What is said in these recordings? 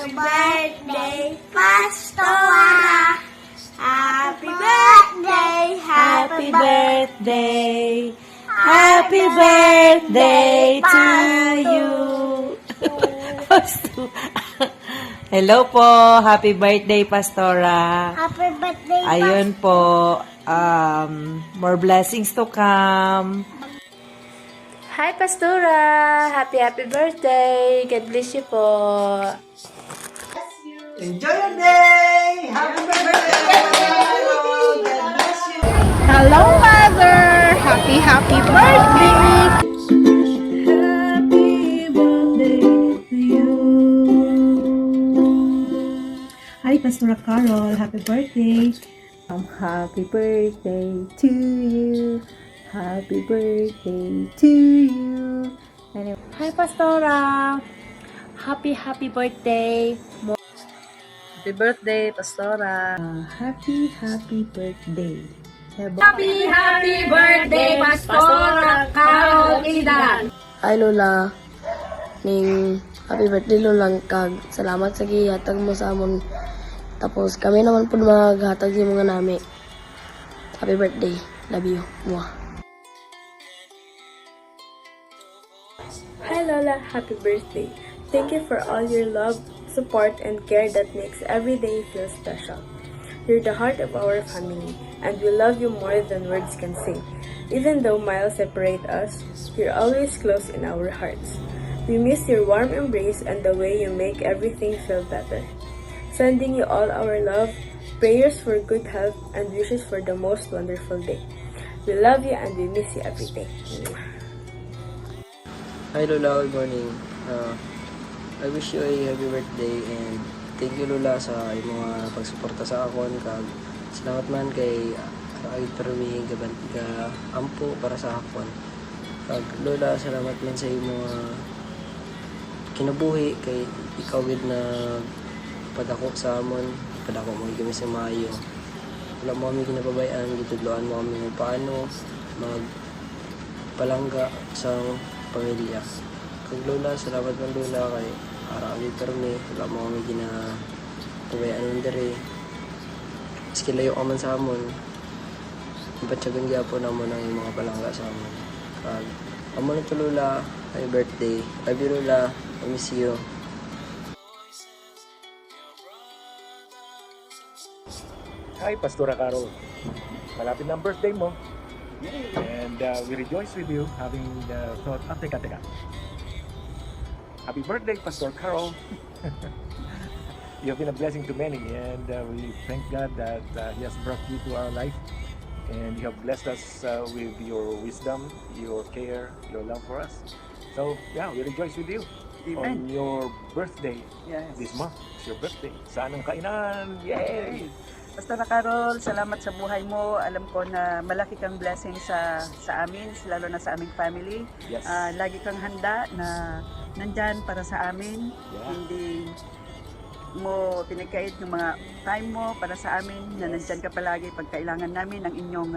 birthday, Pastora! Happy birthday, Happy birthday, happy birthday to you. Hello po, happy birthday, Pastora. Happy birthday, Ayun po, more blessings to come. Hi, Pastora! Happy birthday! God bless you po! Enjoy your day! Happy birthday! God bless you! Hello, Mother! Happy birthday! Happy birthday to you. Hi, Pastora Carol. Happy birthday. Happy birthday to you! Happy birthday to you! Hi, Pastora! Happy birthday! Happy birthday, Pastora! Happy birthday! Happy birthday, Pastora Carol Ida! Ay Lola, ning happy birthday Lola kag salamat sa gihatag mo sa amon. Tapos kami naman po maghatag sa mga nami. Happy birthday. Love you. Mwah. Hi Lola, happy birthday. Thank you for all your love, support, and care that makes every day feel special. You're the heart of our family, and we love you more than words can say. Even though miles separate us, you're always close in our hearts. We miss your warm embrace and the way you make everything feel better. Sending you all our love, prayers for good health, and wishes for the most wonderful day. We love you and we miss you every day. Hi Lola, good morning. I wish you a happy birthday and thank you Lola sa mga pagsuporta sa akon kag salamat man kay permi ka ampo para sa akon. Kag Lola, salamat man sa mga kinabuhi kay ikaw gid na padako sa amon, padako mo kami sa maayo. Wala mo kami ginababayan, gitudloan mo kami kung paano magpalangga sa pamilya. Kag Lola, salamat man Lola kay araw permi, wala mo kami ginababayan dere. Maski layo ka man sa amon, ipatsyagan gyapon namon ang mga palangga sa amon. Kag amo na to Lola, happy birthday. Love you Lola, I miss you. Hi, Pastora Carol. Malapit na ang birthday mo. And we rejoice with you having the thought. Teka. Happy birthday, Pastor Carol. You have been a blessing to many, and we thank God that He has brought you to our life. And you have blessed us with your wisdom, your care, your love for us. So, yeah, we rejoice with you. Amen. On your birthday Yes. this month. It's your birthday. Saan ang kainan? Yay! Pastora Carol, salamat sa buhay mo. Alam ko na malaki kang blessing sa amin, lalo na sa aming family. Yes. Lagi kang handa na nandyan para sa amin. Yeah. Hindi mo pinagkait yung mga time mo para sa amin, na nandyan ka palagi pag kailangan namin ng inyong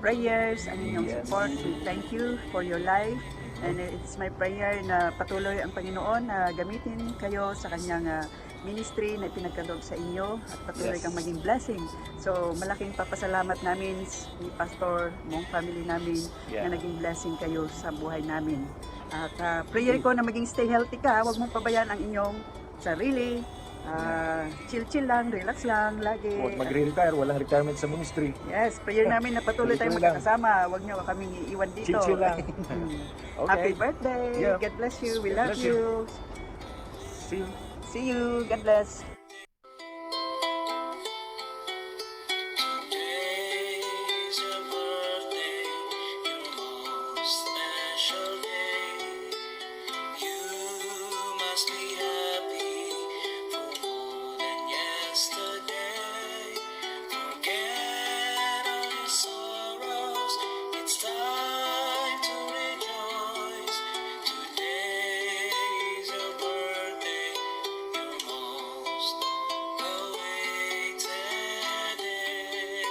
prayers, ang inyong Yes. support. We thank you for your life. And it's my prayer na patuloy ang Panginoon na gamitin kayo sa kanyang ministry na ipinagkaloob sa inyo at patuloy Yes. kang maging blessing. So malaking papasalamat namin ni Pastor, mong family namin, Yeah. na naging blessing kayo sa buhay namin. At prayer ko na maging stay healthy ka, huwag mong pabayaan ang inyong sarili. Chill lang, relax lang, lagi. Huwag magre-retire, walang retirement sa ministry. Yes, prayer namin na patuloy tayong Tuloy lang. magkakasama. Huwag niyo kaming iiwan dito. Chill lang. Okay. Happy birthday. Yeah. God bless you. We God love bless you. you. See you. See you. God bless. Today's your birthday, your most special day. You must be happy for more than yesterday. Forget all your sorrows, it's time to rejoice. Today's your birthday, your most awaited day.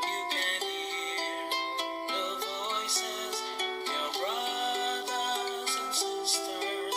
You can hear the voices, your brothers and sisters,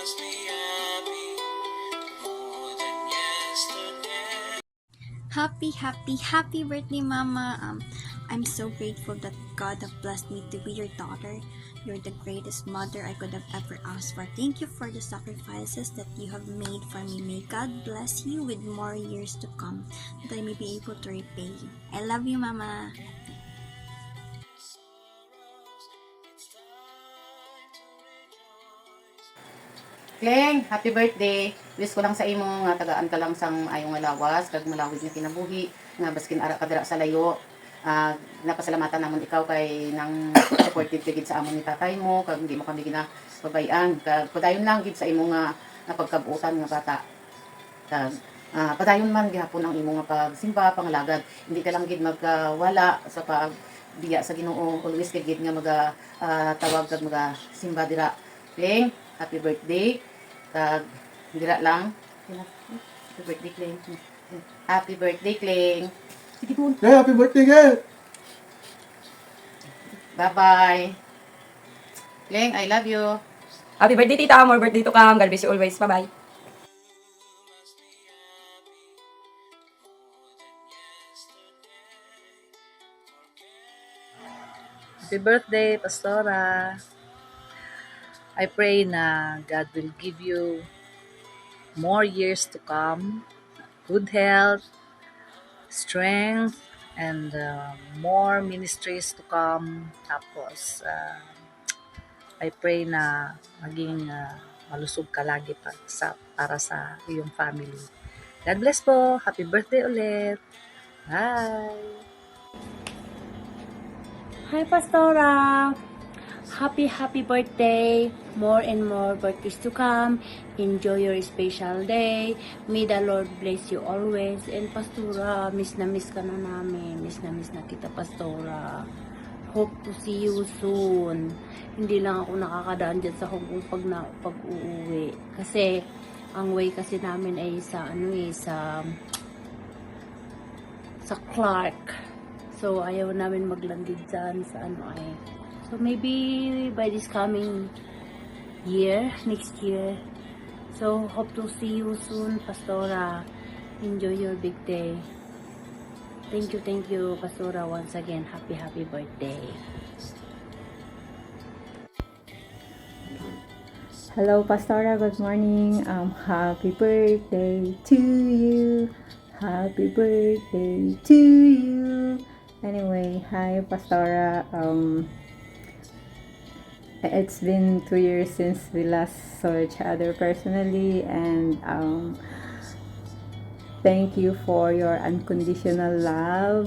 must be happy more than yesterday. Happy birthday, Mama. I'm so grateful that God have blessed me to be your daughter. You're the greatest mother I could have ever asked for. Thank you for the sacrifices that you have made for me. May God bless you with more years to come, that I may be able to repay you. I love you, Mama. Kleng, happy birthday. Wish ko lang sa imo nga tagaan ka lang sang ayong nga lawas kag malawig nga kinabuhi nga baskin ara ka dira sa layo. Napasalamatan namon ikaw kay nang supportive ka gid sa amon ni tatay mo kag hindi mo kami ginapabayaan. Kag padayon lang gid sa imo nga napagkabuotan nga bata. Kag padayon man gihapon ang imo nga pagsimba, pangalagad. Hindi ka lang gid magwala sa pagbiya sa Ginoo. Always ka gid nga tawag kag simba dira. Kleng, happy birthday. Kag dira lang. Happy birthday, Kleng. Happy birthday, Kleng. Sige po. Yeah, happy birthday, girl! Bye-bye. Kleng, I love you. Happy birthday, tita. More birthday to come. God bless you always. Bye-bye. Happy birthday, Pastora. I pray na God will give you more years to come, good health, strength, and more ministries to come. Tapos, I pray na maging malusog ka lagi para sa iyong family. God bless po. Happy birthday ulit. Bye. Hi, Pastora! Happy birthday! More and more birthdays to come. Enjoy your special day. May the Lord bless you always. And Pastora, miss na ka na namin. Miss na kita, Pastora. Hope to see you soon. Hindi lang ako nakakadaan dyan sa Hong Kong pag-uuwi. Kasi, ang way kasi namin ay sa Clark. So, ayaw namin maglandid dyan sa So, maybe by this coming year, next year. So, hope to see you soon, Pastora. Enjoy your big day. Thank you, Pastora, once again. Happy birthday. Hello, Pastora. Good morning. Happy birthday to you. Happy birthday to you. Anyway, hi, Pastora. It's been 2 years since we last saw each other personally, and thank you for your unconditional love.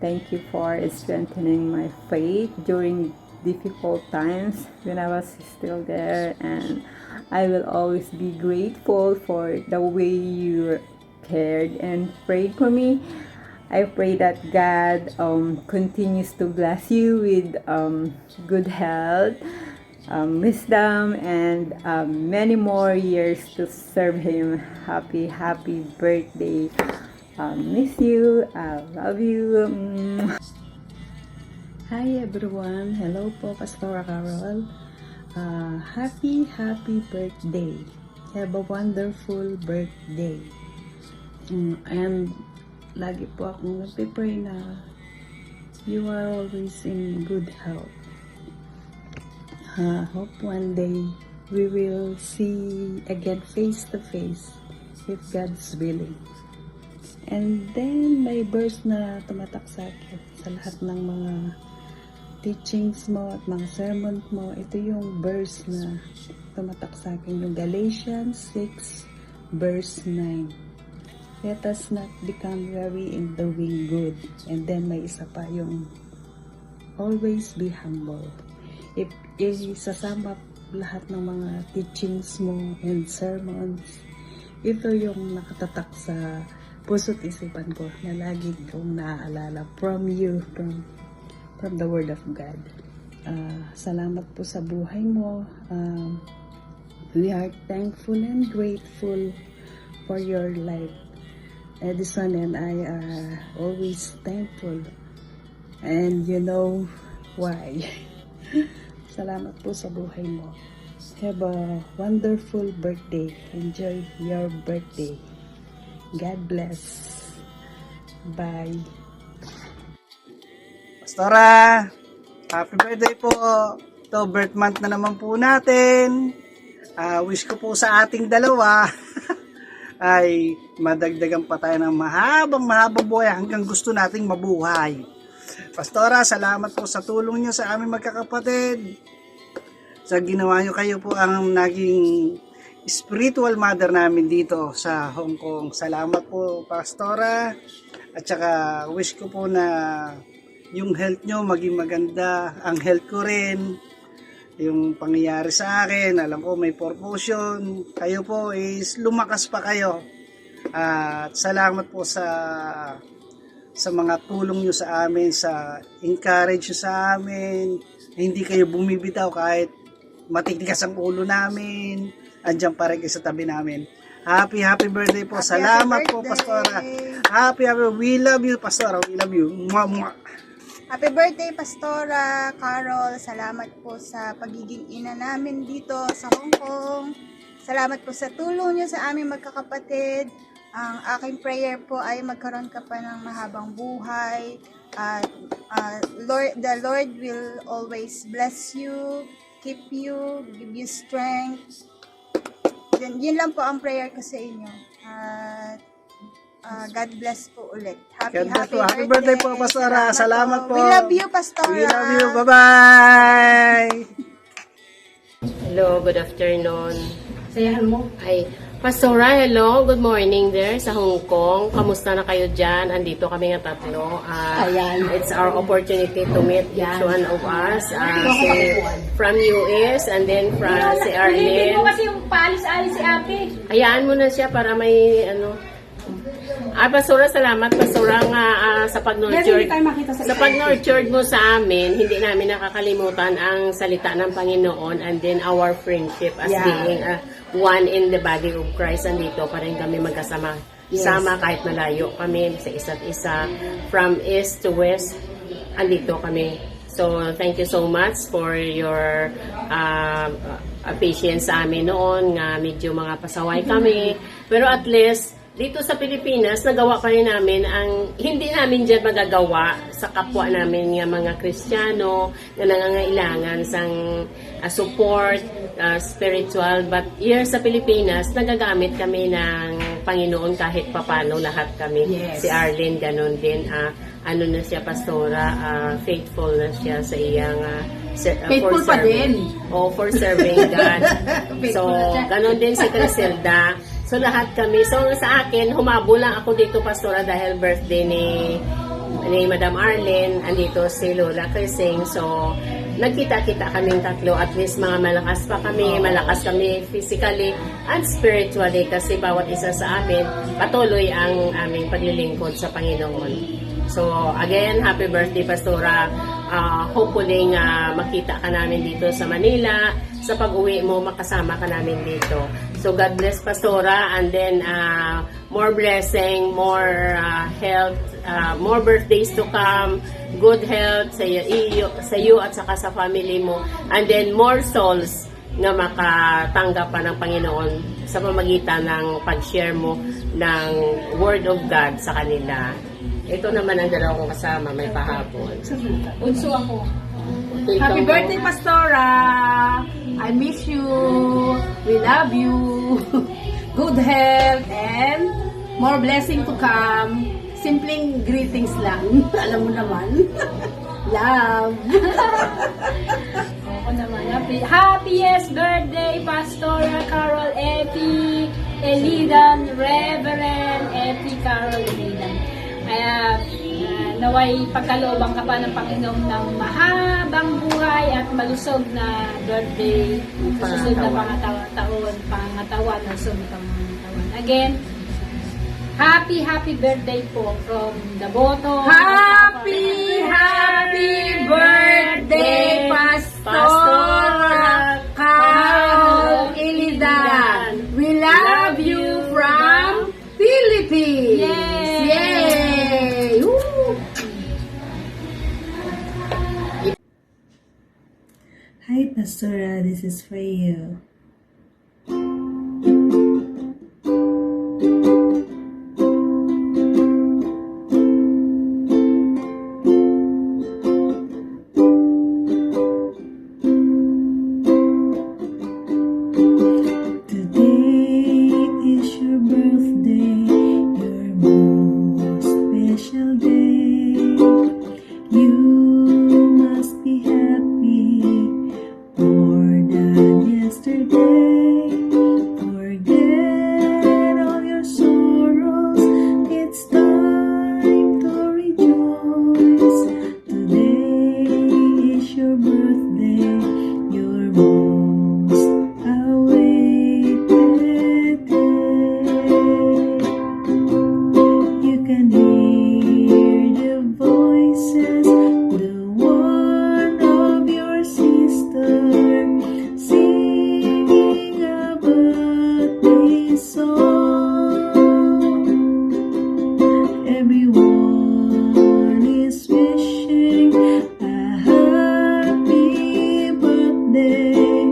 Thank you for strengthening my faith during difficult times when I was still there, and I will always be grateful for the way you cared and prayed for me. I pray that God continues to bless you with good health, wisdom, and many more years to serve Him. Happy birthday. Miss you. I love you. Hi everyone. Hello po, Pastora Carol. Happy birthday. Have a wonderful birthday. And lagi po akong nagpipray na you are always in good health. Hope one day we will see again face to face if God's willing. And then may verse na tumatak sa akin sa lahat ng mga teachings mo at mga sermon mo. Ito yung verse na tumatak sa akin, yung Galatians 6 verse 9. Let us not become weary in doing good. And then may isa pa yung always be humble. If isasama lahat ng mga teachings mo and sermons, ito yung nakatatak sa puso't isipan ko na lagi kong naaalala from you, from the Word of God. Salamat po sa buhay mo. We are thankful and grateful for your life. Edison and I are always thankful, and you know why. salamat po sa buhay mo. Have a wonderful birthday. Enjoy your birthday. God bless. Bye. Pastora, happy birthday po. Ito, birth month na naman po natin. Wish ko po sa ating dalawa ay madagdagan pa tayo ng mahabang buhay hanggang gusto nating mabuhay. Pastora, salamat po sa tulong nyo sa aming magkakapatid. Sa ginawa nyo, kayo po ang naging spiritual mother namin dito sa Hong Kong. Salamat po, Pastora. At saka wish ko po na yung health nyo maging maganda. Ang health ko rin. Yung pangyayari sa akin, alam ko may purpose yun. Kayo po is lumakas pa kayo. At salamat po sa mga tulong nyo sa amin, sa encourage nyo sa amin. Hindi kayo bumibitaw kahit matitigas ang ulo namin. Andiyan pa rin kayo sa tabi namin. Happy birthday po. Salamat po, Pastora. Happy. We love you, Pastora. We love you. Mwah, mwah. Happy birthday, Pastora Carol. Salamat po sa pagiging ina namin dito sa Hong Kong. Salamat po sa tulong niyo sa aming magkakapatid. Ang aking prayer po ay magkaroon ka pa ng mahabang buhay. The Lord will always bless you, keep you, give you strength. Yun lang po ang prayer ko sa inyo. God bless po ulit. Happy birthday po, Pastora. Salamat po. We love you, Pastora. We love you. Bye-bye. Hello, good afternoon. Sayahan mo. Ay, Pastora, hello. Good morning there sa Hong Kong. Kamusta na kayo dyan? Andito kami nga tatlo. It's our opportunity to meet each one of us. From US and then from si Arlene. Hindi mo kasi yung paalis-alis si ate. Hayaan mo na siya para may Pastora, salamat Pastora nga sa pag-nurture. Sa pag-nurture mo sa amin, hindi namin nakakalimutan ang salita ng Panginoon and then our friendship as being one in the body of Christ. Andito pa rin kami magkasama. Sama kahit malayo kami sa isa't isa. From east to west, andito kami. So, thank you so much for your patience sa amin noon nga medyo mga pasaway kami. Pero at least, dito sa Pilipinas, nagawa pa rin namin ang hindi namin dyan magagawa sa kapwa namin nga mga Kristiyano na nangangailangan sang support, spiritual. But here sa Pilipinas, nagagamit kami ng Panginoon kahit papano lahat kami. Si Arlene, ganun din. Ano na siya, Pastora, faithful na siya sa iyang Faithful pa din. For serving God. So, ganun din si Criselda. So, lahat kami. So, sa akin, humabo lang ako dito, Pastora, dahil birthday ni Madam Arlene. Andito si Lola Crising. So, nagkita-kita kaming tatlo. At least, mga malakas pa kami. Malakas kami physically and spiritually. Kasi bawat isa sa amin, patuloy ang aming paglilingkod sa Panginoon. So, again, happy birthday, Pastora. Hopefully makita ka namin dito sa Manila. Sa pag-uwi mo, makasama ka namin dito. So, God bless, Pastora. And then, more blessing, more health, more birthdays to come, good health sa iyo at saka sa family mo. And then, more souls na makatanggap pa ng Panginoon sa pamagitan ng pag-share mo ng Word of God sa kanila. Ito naman ang dalawa kong kasama, may pahapon. Unso ako. Happy birthday, Pastora! I miss you. We love you. Good health and more blessing to come. Simpleng greetings lang. Alam mo naman. Love. Ako naman. Happiest birthday, Pastora Carol Epi Elidan, Reverend Epi Carol Elidan. Kaya naway pagkalooban ka pa ng Panginoon ng mahabang buhay at malusog na birthday sa susunod na pangatawan o susunod na pangatawan. Again, happy birthday po from the bottom. Happy birthday, Pastora Carol Elidan. We love you from Philippines. Yay! Hi, Pastora, this is for you. Today is your birthday, your most special day. You must be happy more than yesterday. Forget all your sorrows, it's time to rejoice. Today is your birthday, your most awaited day. You can hear the voices, the one of your sister, singing a birthday song. Everyone is wishing a happy birthday.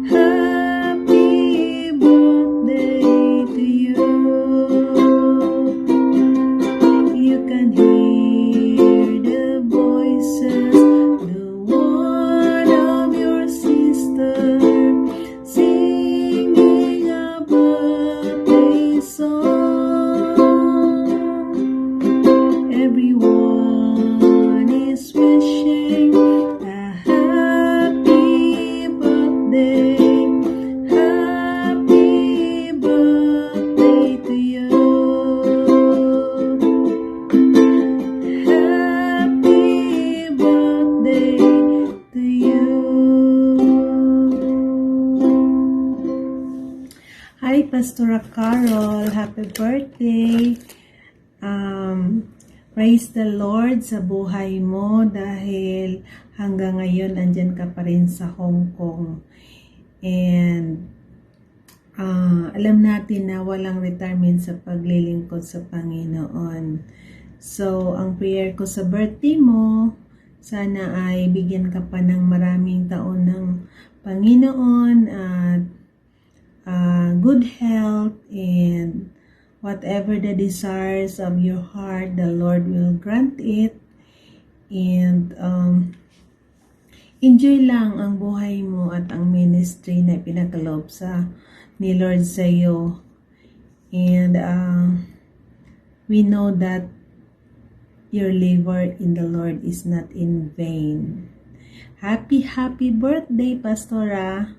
Happy birthday to you. You can hear the voices, the one of your sister, singing a birthday song. Everyone is wishing a happy birthday. Happy birthday to you. Happy birthday to you. Hi, Pastora Carol. Happy birthday. Praise the Lord sa buhay mo dahil hanggang ngayon andyan ka pa rin sa Hong Kong. And alam natin na walang retirement sa paglilingkod sa Panginoon. So, ang prayer ko sa birthday mo, sana ay bigyan ka pa ng maraming taon ng Panginoon at good health, and whatever the desires of your heart, the Lord will grant it. And enjoy lang ang buhay mo at ang ministry na pinagkaloob ni Lord sa iyo. And we know that your labor in the Lord is not in vain. Happy birthday, Pastora.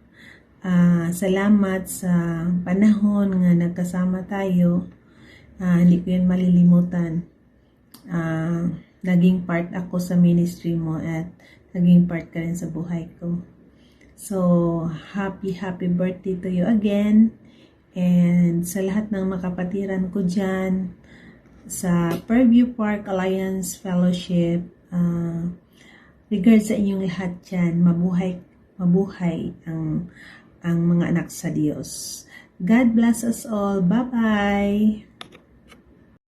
Salamat sa panahon nga nagkasama tayo. Hindi ko yun malilimutan. Naging part ako sa ministry mo at naging part ka rin sa buhay ko. So, happy birthday to you again. And sa lahat ng makapatiran ko dyan, sa Fairview Park Alliance Fellowship, regards sa inyong lahat dyan, mabuhay ang mga anak sa Diyos. God bless us all. Bye-bye!